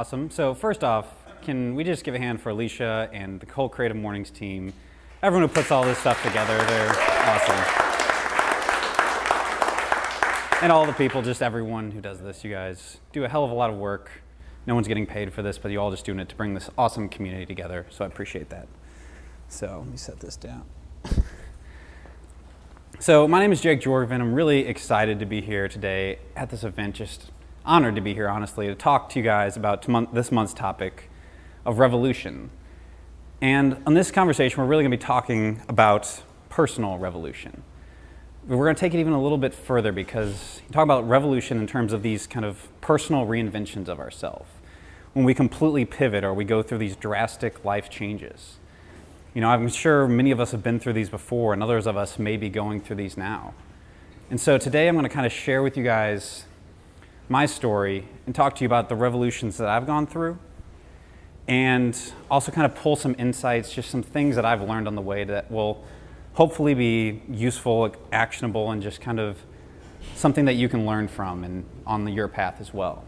Awesome. So first off, can we just give a hand for Alicia and the whole Creative Mornings team? Everyone who puts all this stuff together, they're awesome. And all the people, just everyone who does this. You guys do a hell of a lot of work. No one's getting paid for this, but you're all just doing it to bring this awesome community together. So I appreciate that. So let me set this down. So my name is Jorgovan. I'm really excited to be here today at this event. Just honored to be here, honestly, to talk to you guys about this month's topic of revolution. And on this conversation, we're really going to be talking about personal revolution. But we're going to take it even a little bit further because you talk about revolution in terms of these kind of personal reinventions of ourselves. When we completely pivot or we go through these drastic life changes. You know, I'm sure many of us have been through these before, and others of us may be going through these now. And so today I'm going to kind of share with you guys my story and talk to you about the revolutions that I've gone through, and also kind of pull some insights, just some things that I've learned on the way that will hopefully be useful, actionable, and just kind of something that you can learn from and on your path as well.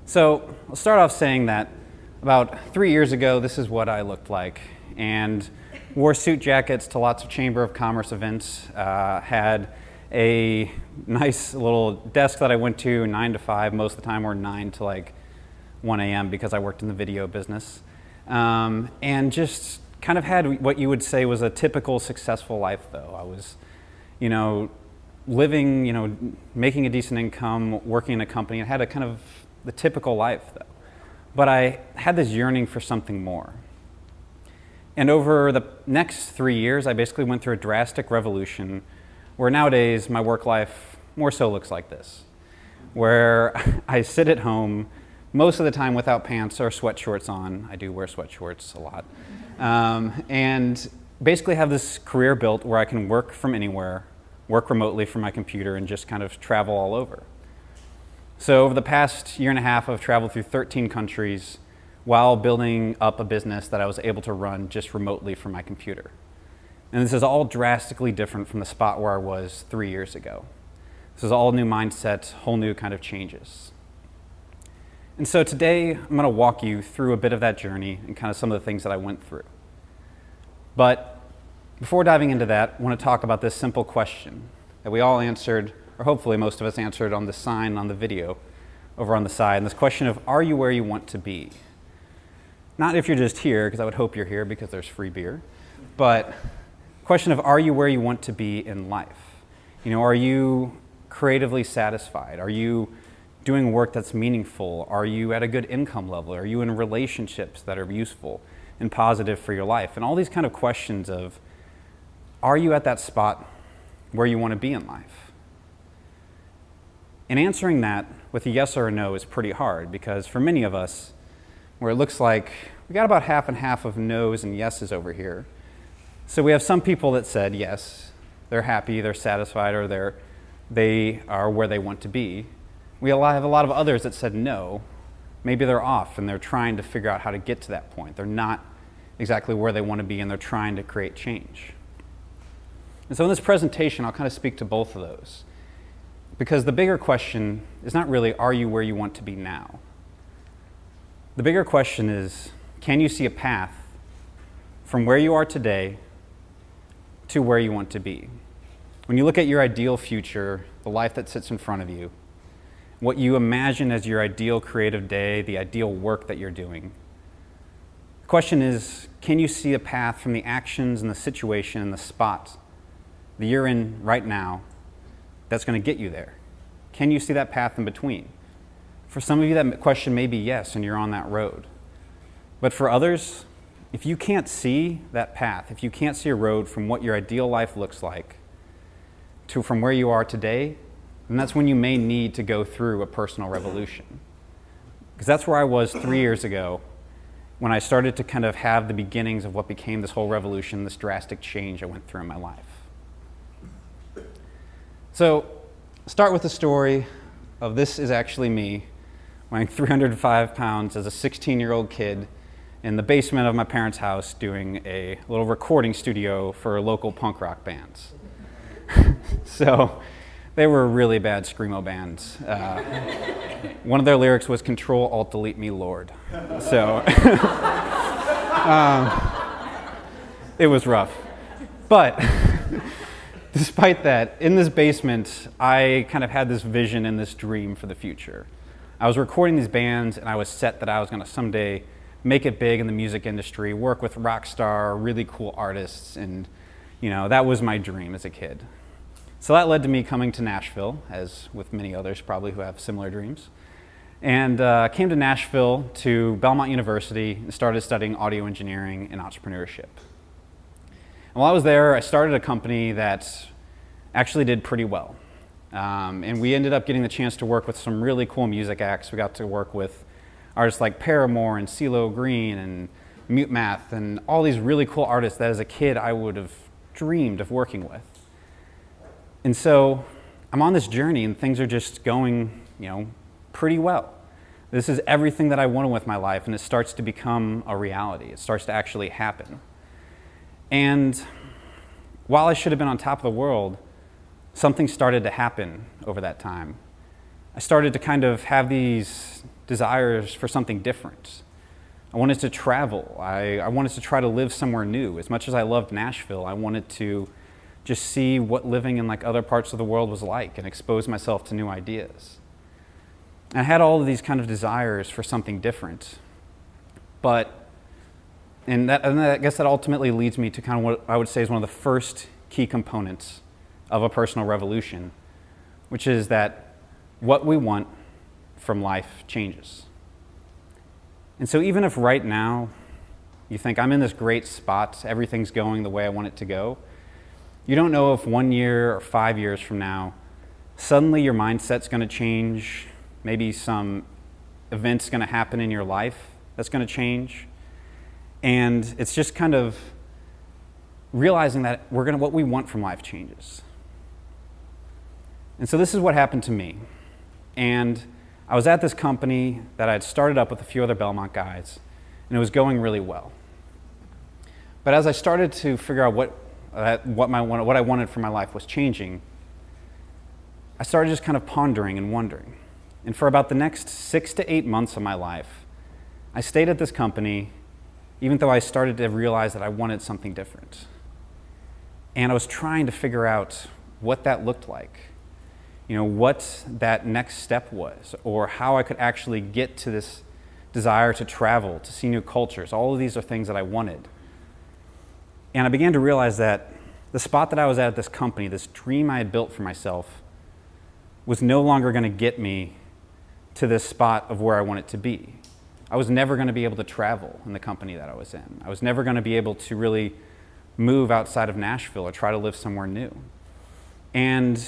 So I'll start off saying that about 3 years ago, this is what I looked like, and wore suit jackets to lots of Chamber of Commerce events, had a nice little desk that I went to 9 to 5 most of the time, or 9 to like 1 a.m. because I worked in the video business, and just kind of had what you would say was a typical successful life though. I was, you know, living, you know, making a decent income, working in a company, and had a kind of the typical life though. But I had this yearning for something more. And over the next 3 years, I basically went through a drastic revolution where nowadays my work life more so looks like this, where I sit at home most of the time without pants or sweatshorts on. I do wear sweatshorts a lot. And basically have this career built where I can work from anywhere, work remotely from my computer, and just kind of travel all over. So over the past year and a half, I've traveled through 13 countries while building up a business that I was able to run just remotely from my computer. And this is all drastically different from the spot where I was 3 years ago. This is all new mindset, whole new kind of changes. And so today, I'm going to walk you through a bit of that journey and kind of some of the things that I went through. But before diving into that, I want to talk about this simple question that we all answered, or hopefully most of us answered on the sign on the video over on the side. And this question of, are you where you want to be? Not if you're just here, because I would hope you're here because there's free beer, but question of, are you where you want to be in life? You know, are you creatively satisfied? Are you doing work that's meaningful? Are you at a good income level? Are you in relationships that are useful and positive for your life? And all these kind of questions of, are you at that spot where you want to be in life? And answering that with a yes or a no is pretty hard, because for many of us, where it looks like we got about half and half of no's and yeses over here. So we have some people that said yes, they're happy, they're satisfied, or they are where they want to be. We have a lot of others that said no, maybe they're off and they're trying to figure out how to get to that point. They're not exactly where they want to be and they're trying to create change. And so in this presentation, I'll kind of speak to both of those. Because the bigger question is not really, are you where you want to be now? The bigger question is, can you see a path from where you are today to where you want to be? When you look at your ideal future, the life that sits in front of you, what you imagine as your ideal creative day, the ideal work that you're doing, the question is, can you see a path from the actions and the situation and the spot that you're in right now that's going to get you there? Can you see that path in between? For some of you, that question may be yes, and you're on that road. But for others, if you can't see that path, if you can't see a road from what your ideal life looks like to from where you are today, then that's when you may need to go through a personal revolution. Because that's where I was 3 years ago when I started to kind of have the beginnings of what became this whole revolution, this drastic change I went through in my life. So, start with the story of this is actually me, weighing 305 pounds as a 16-year-old kid in the basement of my parents' house doing a little recording studio for local punk rock bands. So they were really bad screamo bands. One of their lyrics was "Control Alt Delete Me, Lord." So it was rough. But despite that, in this basement, I kind of had this vision and this dream for the future. I was recording these bands, and I was set that I was going to someday make it big in the music industry, work with rock star, really cool artists, and that was my dream as a kid. So that led to me coming to Nashville, as with many others probably who have similar dreams, and came to Nashville to Belmont University and started studying audio engineering and entrepreneurship. And while I was there, I started a company that actually did pretty well. And we ended up getting the chance to work with some really cool music acts. We got to work with artists like Paramore and CeeLo Green and Mute Math and all these really cool artists that as a kid I would have dreamed of working with. And so I'm on this journey and things are just going, pretty well. This is everything that I wanted with my life, and it starts to become a reality. It starts to actually happen. And while I should have been on top of the world, something started to happen over that time. I started to kind of have these desires for something different. I wanted to travel. I wanted to try to live somewhere new. As much as I loved Nashville, I wanted to just see what living in other parts of the world was like and expose myself to new ideas. And I had all of these kind of desires for something different. And I guess that ultimately leads me to kind of what I would say is one of the first key components of a personal revolution, which is that what we want from life changes. And so even if right now you think I'm in this great spot, everything's going the way I want it to go, you don't know if 1 year or 5 years from now, suddenly your mindset's going to change, maybe some event's going to happen in your life that's going to change. And it's just kind of realizing that what we want from life changes. And so this is what happened to me. And I was at this company that I had started up with a few other Belmont guys, and it was going really well. But as I started to figure out what I wanted for my life was changing, I started just kind of pondering and wondering. And for about the next 6 to 8 months of my life, I stayed at this company, even though I started to realize that I wanted something different. And I was trying to figure out what that looked like, what that next step was, or how I could actually get to this desire to travel, to see new cultures. All of these are things that I wanted. And I began to realize that the spot that I was at this company, this dream I had built for myself, was no longer going to get me to this spot of where I wanted to be. I was never going to be able to travel in the company that I was in. I was never going to be able to really move outside of Nashville or try to live somewhere new. And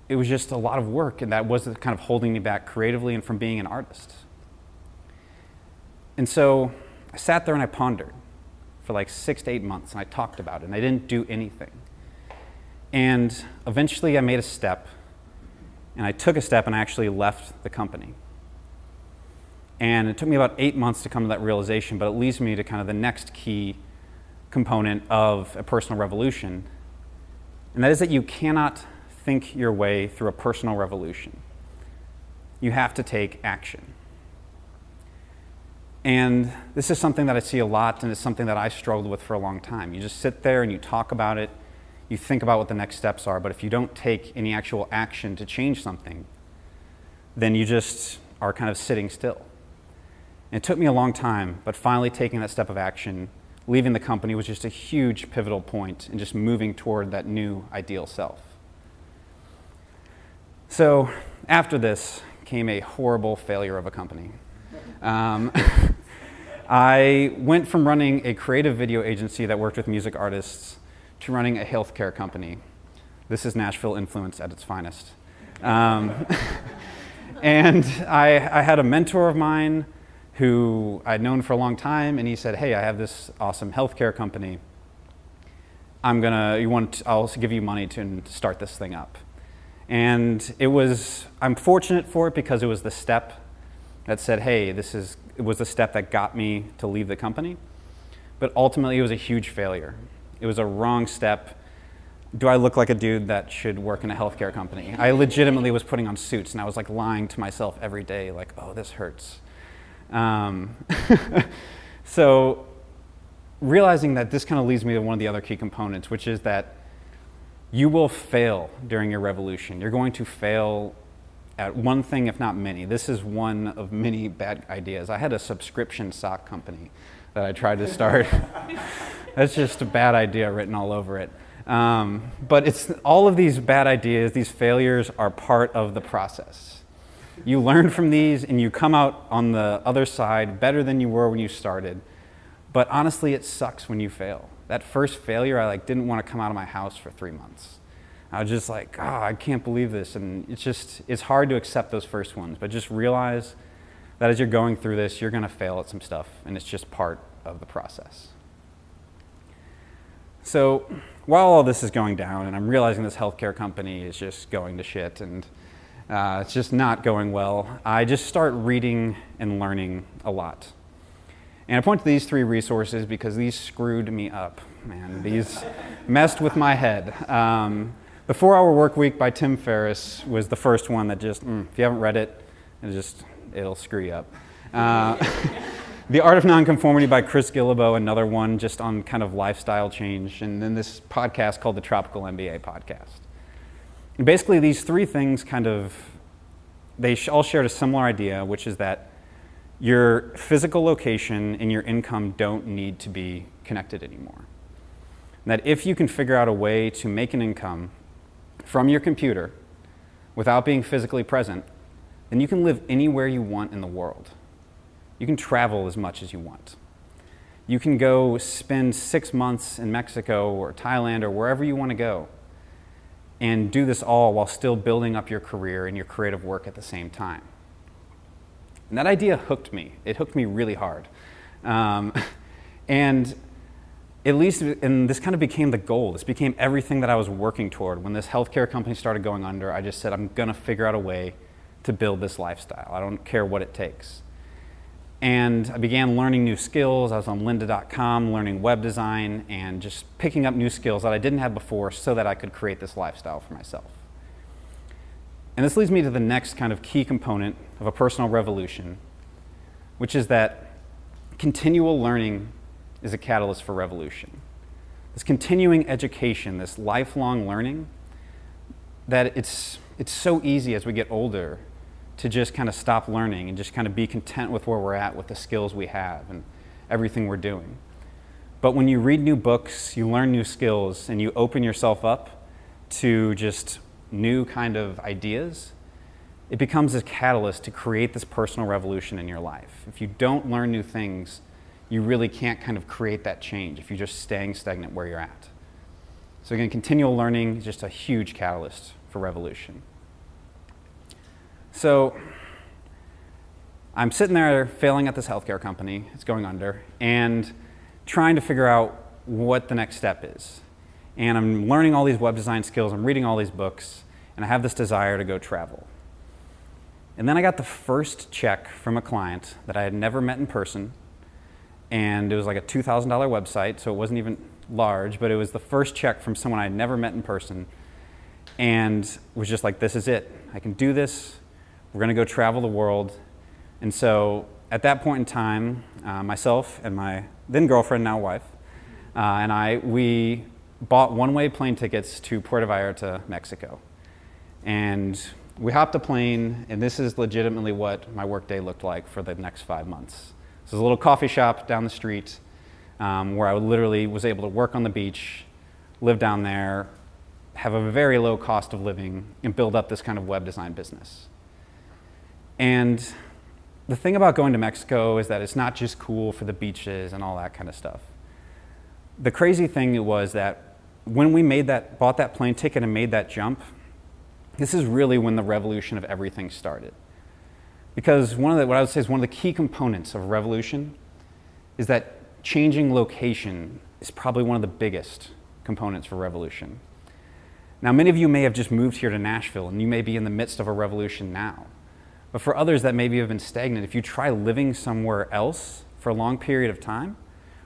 it was just a lot of work, and that was kind of holding me back creatively and from being an artist. And so I sat there and I pondered for like 6 to 8 months, and I talked about it, and I didn't do anything. And eventually I made a step, and I took a step and I actually left the company. And it took me about 8 months to come to that realization, but it leads me to kind of the next key component of a personal revolution, and that is that you cannot think your way through a personal revolution. You have to take action. And this is something that I see a lot, and it's something that I struggled with for a long time. You just sit there and you talk about it, you think about what the next steps are, but if you don't take any actual action to change something, then you just are kind of sitting still. And it took me a long time, but finally taking that step of action, leaving the company, was just a huge pivotal point in just moving toward that new ideal self. So after this came a horrible failure of a company. I went from running a creative video agency that worked with music artists to running a healthcare company. This is Nashville influence at its finest. And I had a mentor of mine who I'd known for a long time, and he said, "Hey, I have this awesome healthcare company. I'll give you money to start this thing up." And I'm fortunate for it because it was the step that said, hey, it was the step that got me to leave the company. But ultimately, it was a huge failure. It was a wrong step. do I look like a dude that should work in a healthcare company? I legitimately was putting on suits, and I was like lying to myself every day, like, oh, this hurts. So realizing that this kind of leads me to one of the other key components, which is that you will fail during your revolution. You're going to fail at one thing, if not many. This is one of many bad ideas. I had a subscription sock company that I tried to start. That's just a bad idea written all over it. But it's all of these bad ideas, these failures are part of the process. You learn from these and you come out on the other side better than you were when you started. But honestly, it sucks when you fail. That first failure, I didn't want to come out of my house for 3 months. I was just like, oh, I can't believe this. And it's hard to accept those first ones, but just realize that as you're going through this, you're going to fail at some stuff, and it's just part of the process. So while all this is going down, and I'm realizing this healthcare company is just going to shit, and it's just not going well, I just start reading and learning a lot. And I point to these 3 resources because these screwed me up, man. These messed with my head. The 4-Hour Workweek by Tim Ferriss was the first one that just, if you haven't read it, it'll screw you up. The Art of Nonconformity by Chris Guillebeau, another one just on kind of lifestyle change. And then this podcast called the Tropical MBA Podcast. And basically these 3 things they all shared a similar idea, which is that your physical location and your income don't need to be connected anymore. And that if you can figure out a way to make an income from your computer without being physically present, then you can live anywhere you want in the world. You can travel as much as you want. You can go spend 6 months in Mexico or Thailand or wherever you want to go and do this all while still building up your career and your creative work at the same time. And that idea hooked me. It hooked me really hard. And this kind of became the goal. This became everything that I was working toward. When this healthcare company started going under, I just said, I'm going to figure out a way to build this lifestyle. I don't care what it takes. And I began learning new skills. I was on lynda.com learning web design and just picking up new skills that I didn't have before so that I could create this lifestyle for myself. And this leads me to the next kind of key component of a personal revolution, which is that continual learning is a catalyst for revolution. This continuing education, this lifelong learning, that it's so easy as we get older to just kind of stop learning and just kind of be content with where we're at with the skills we have and everything we're doing. But when you read new books, you learn new skills, and you open yourself up to just new kind of ideas, it becomes a catalyst to create this personal revolution in your life. If you don't learn new things, you really can't kind of create that change if you're just staying stagnant where you're at. So again, continual learning is just a huge catalyst for revolution. So I'm sitting there failing at this healthcare company, it's going under, and trying to figure out what the next step is. And I'm learning all these web design skills, I'm reading all these books, and I have this desire to go travel. And then I got the first check from a client that I had never met in person, and it was like a $2,000 website, so it wasn't even large, but it was the first check from someone I had never met in person, and was just like, this is it. I can do this. We're going to go travel the world. And so at that point in time, myself and my then girlfriend, now wife, we bought one-way plane tickets to Puerto Vallarta, Mexico. And we hopped a plane, and this is legitimately what my workday looked like for the next 5 months. So there's a little coffee shop down the street where I literally was able to work on the beach, live down there, have a very low cost of living, and build up this kind of web design business. And the thing about going to Mexico is that it's not just cool for the beaches and all that kind of stuff. The crazy thing was that when we bought that plane ticket and made that jump, this is really when the revolution of everything started. Because what I would say is one of the key components of revolution is that changing location is probably one of the biggest components for revolution. Now, many of you may have just moved here to Nashville, and you may be in the midst of a revolution now. But for others that maybe have been stagnant, if you try living somewhere else for a long period of time,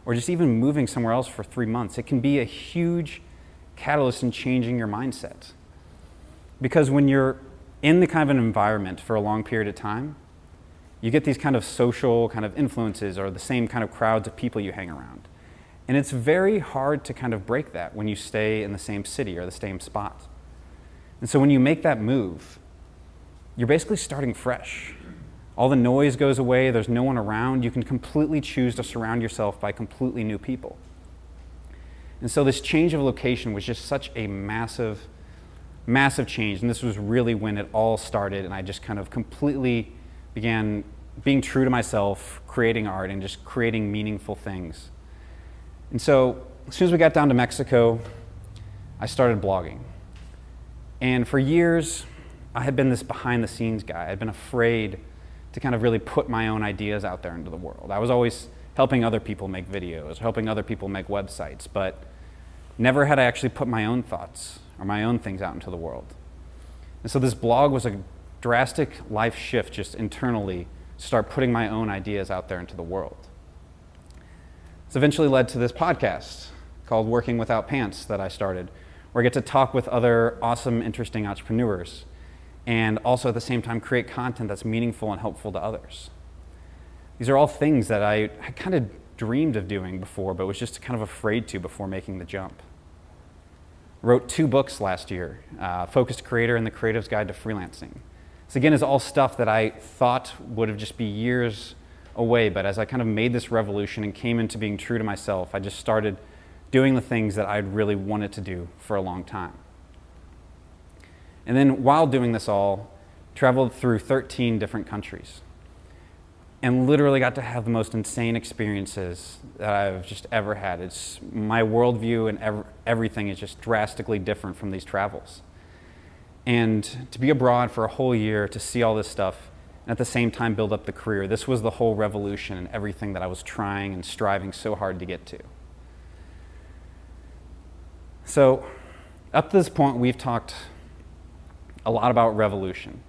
or just even moving somewhere else for 3 months, it can be a huge catalyst in changing your mindset. Because when you're in the kind of an environment for a long period of time, you get these kind of social kind of influences or the same kind of crowds of people you hang around. And it's very hard to kind of break that when you stay in the same city or the same spot. And so when you make that move, you're basically starting fresh. All the noise goes away, there's no one around. You can completely choose to surround yourself by completely new people. And so this change of location was just such a massive, massive change. And this was really when it all started, and I just kind of completely began being true to myself, creating art, and just creating meaningful things. And so as soon as we got down to Mexico, I started blogging. And for years, I had been this behind-the-scenes guy. I'd been afraid to kind of really put my own ideas out there into the world. I was always helping other people make videos, helping other people make websites, but never had I actually put my own thoughts or my own things out into the world. And so this blog was a drastic life shift just internally to start putting my own ideas out there into the world. This eventually led to this podcast called Working Without Pants that I started, where I get to talk with other awesome, interesting entrepreneurs and also at the same time create content that's meaningful and helpful to others. These are all things that I had kind of dreamed of doing before, but was just kind of afraid to before making the jump. Wrote 2 books last year, Focused Creator and The Creative's Guide to Freelancing. This again is all stuff that I thought would have just be years away, but as I kind of made this revolution and came into being true to myself, I just started doing the things that I'd really wanted to do for a long time. And then while doing this all, traveled through 13 different countries and literally got to have the most insane experiences that I've just ever had. It's my worldview and everything is just drastically different from these travels. And to be abroad for a whole year, to see all this stuff, and at the same time build up the career, this was the whole revolution and everything that I was trying and striving so hard to get to. So up to this point, we've talked a lot about revolution,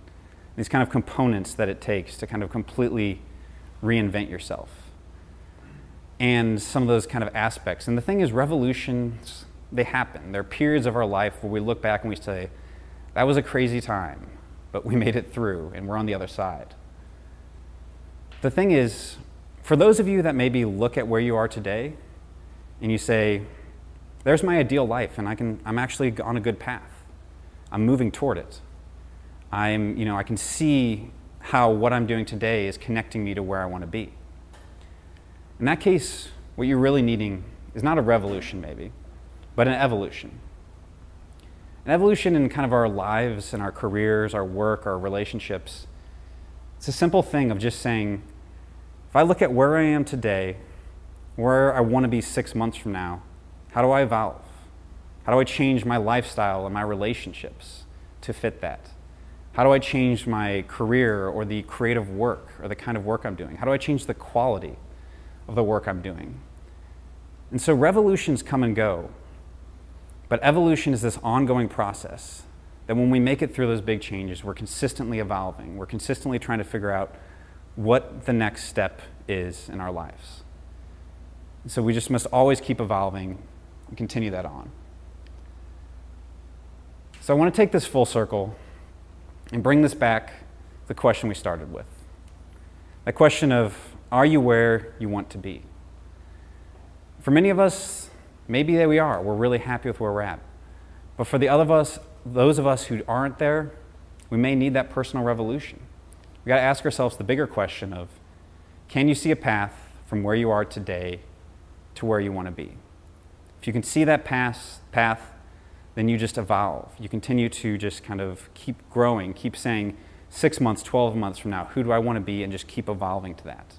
these kind of components that it takes to kind of completely reinvent yourself, and some of those kind of aspects. And the thing is, revolutions, they happen. There are periods of our life where we look back and we say, that was a crazy time, but we made it through and we're on the other side. The thing is, for those of you that maybe look at where you are today and you say, there's my ideal life and I'm actually on a good path. I'm moving toward it. I can see how what I'm doing today is connecting me to where I want to be. In that case, what you're really needing is not a revolution maybe, but an evolution. An evolution in kind of our lives and our careers, our work, our relationships. It's a simple thing of just saying, if I look at where I am today, where I want to be 6 months from now, how do I evolve? How do I change my lifestyle and my relationships to fit that? How do I change my career or the creative work or the kind of work I'm doing? How do I change the quality of the work I'm doing? And so revolutions come and go, but evolution is this ongoing process that when we make it through those big changes, we're consistently evolving. We're consistently trying to figure out what the next step is in our lives. And so we just must always keep evolving and continue that on. So I want to take this full circle and bring this back to the question we started with. That question of, are you where you want to be? For many of us, maybe we are. We're really happy with where we're at. But for those of us who aren't there, we may need that personal revolution. We got to ask ourselves the bigger question of, can you see a path from where you are today to where you want to be? If you can see that path, then you just evolve. You continue to just kind of keep growing, keep saying 6 months, 12 months from now, who do I want to be, and just keep evolving to that.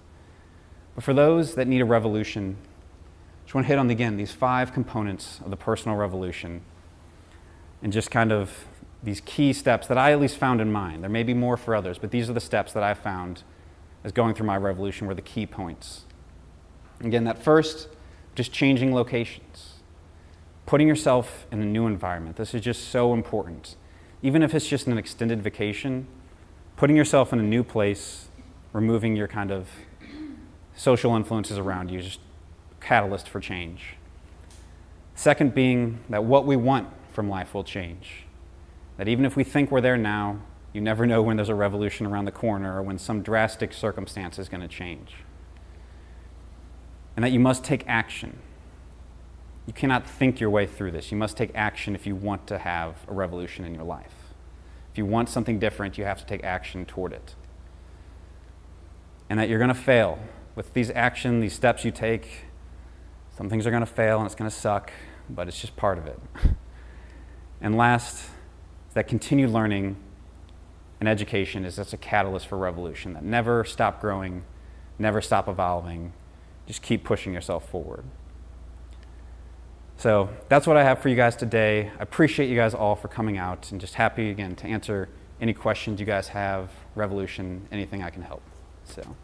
But for those that need a revolution, I just want to hit on, again, these 5 components of the personal revolution and just kind of these key steps that I at least found in mine. There may be more for others, but these are the steps that I found as going through my revolution were the key points. Again, that first, just changing locations. Putting yourself in a new environment. This is just so important. Even if it's just an extended vacation, putting yourself in a new place, removing your kind of social influences around you, just catalyst for change. Second being that what we want from life will change. That even if we think we're there now, you never know when there's a revolution around the corner or when some drastic circumstance is going to change. And that you must take action. You cannot think your way through this. You must take action if you want to have a revolution in your life. If you want something different, you have to take action toward it. And that you're going to fail. With these steps you take, some things are going to fail and it's going to suck, but it's just part of it. And last, that continued learning and education is just a catalyst for revolution, that never stop growing, never stop evolving, just keep pushing yourself forward. So that's what I have for you guys today. I appreciate you guys all for coming out, and just happy again to answer any questions you guys have, revolution, anything I can help. So.